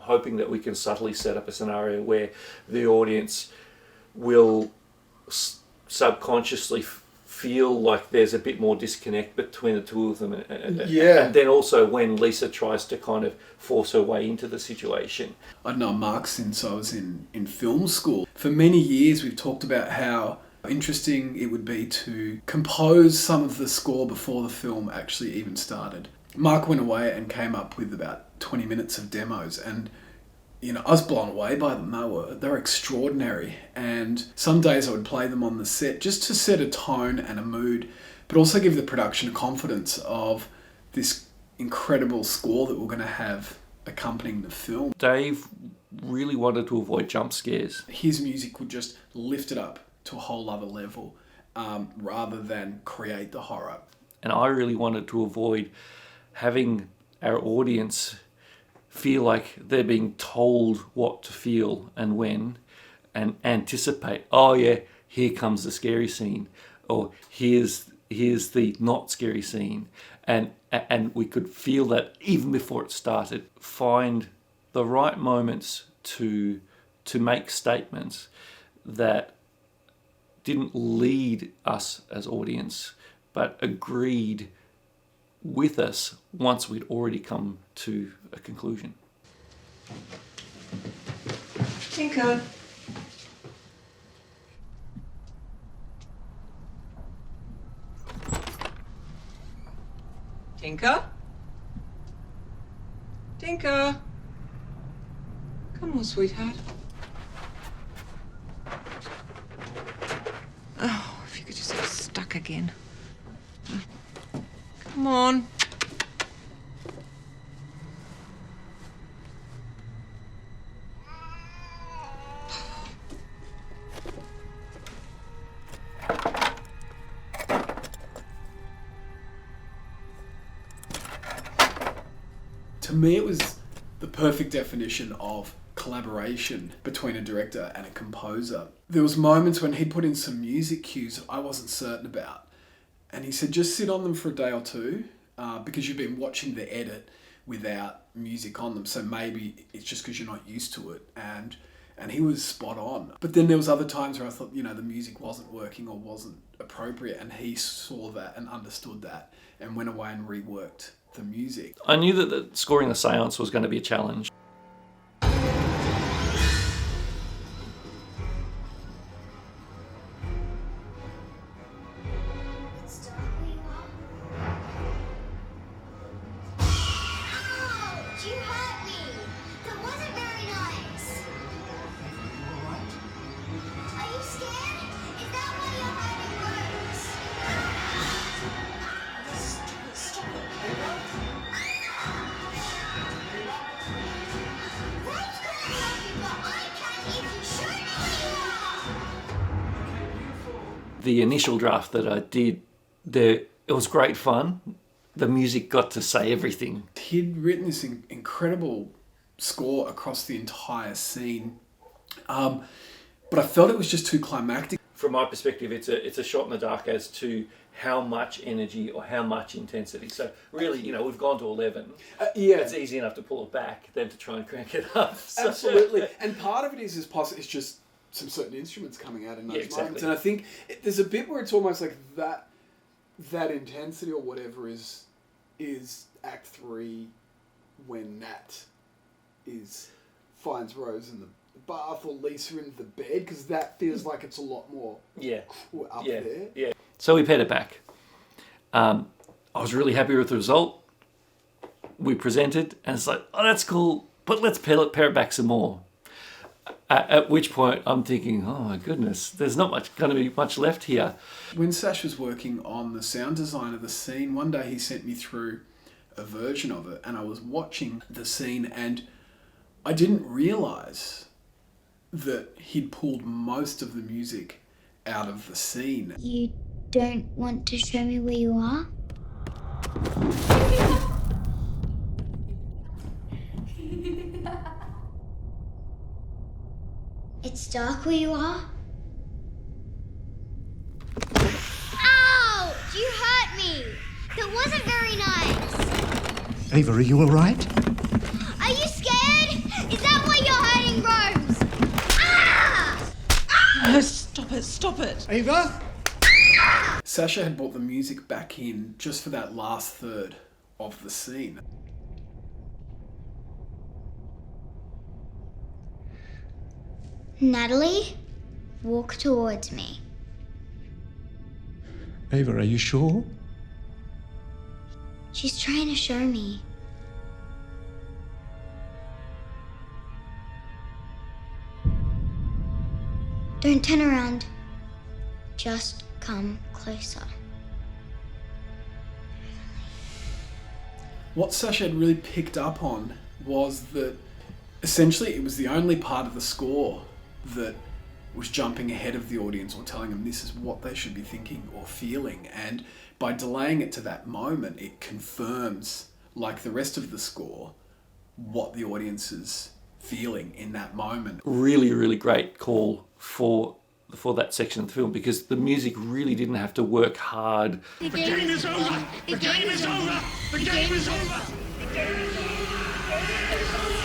hoping that we can subtly set up a scenario where the audience will subconsciously feel like there's a bit more disconnect between the two of them. Yeah. And then also when Lisa tries to kind of force her way into the situation. I'd known Mark since I was in film school. For many years we've talked about how interesting it would be to compose some of the score before the film actually even started. Mark went away and came up with about 20 minutes of demos, and you know, I was blown away by them. They were extraordinary, and some days I would play them on the set just to set a tone and a mood, but also give the production a confidence of this incredible score that we're going to have accompanying the film. Dave really wanted to avoid jump scares. His music would just lift it up to a whole other level, rather than create the horror. And I really wanted to avoid having our audience feel like they're being told what to feel and when, and anticipate, oh yeah, here comes the scary scene, or here's the not scary scene, and we could feel that even before it started. Find the right moments to make statements that didn't lead us as audience, but agreed with us once we'd already come to a conclusion. Tinker. Tinker? Tinker? Come on, sweetheart. Oh, if you could just get stuck again. Come on. To me, it was the perfect definition of collaboration between a director and a composer. There was moments when he'd put in some music cues I wasn't certain about. And he said, just sit on them for a day or two, because you've been watching the edit without music on them. So maybe it's just because you're not used to it. And he was spot on. But then there was other times where I thought, you know, the music wasn't working or wasn't appropriate. And he saw that and understood that and went away and reworked the music. I knew that scoring the seance was going to be a challenge. The initial draft that I did, it was great fun. The music got to say everything. He'd written this incredible score across the entire scene, but I felt it was just too climactic. From my perspective, it's a shot in the dark as to how much energy or how much intensity. So really, you know, we've gone to 11. Yeah, it's easy enough to pull it back than to try and crank it up. Absolutely, and part of it is it's just some certain instruments coming out in those moments, and I think there's a bit where it's almost like that intensity or whatever is Act 3 when Nat finds Rose in the bath or Lisa in the bed, because that feels like it's a lot more up there. Yeah. So we paired it back. I was really happy with the result. We presented, and it's like, oh, that's cool, but let's pair it back some more. At which point I'm thinking, oh my goodness, there's not going to be much left here. When Sash was working on the sound design of the scene, one day he sent me through a version of it, and I was watching the scene, and I didn't realise that he'd pulled most of the music out of the scene. You don't want to show me where you are? It's dark where you are? Ouch! You hurt me! That wasn't very nice! Ava, are you all right? Are you scared? Is it. Ava? Sasha had brought the music back in just for that last third of the scene. Natalie, walk towards me. Ava, are you sure? She's trying to show me. Don't turn around. Just come closer. What Sasha had really picked up on was that essentially it was the only part of the score that was jumping ahead of the audience or telling them this is what they should be thinking or feeling. And by delaying it to that moment, it confirms, like the rest of the score, what the audience is feeling in that moment. Really, really great call for that section of the film, because the music really didn't have to work hard. The game is over! The game is over! The game is over! The game is over!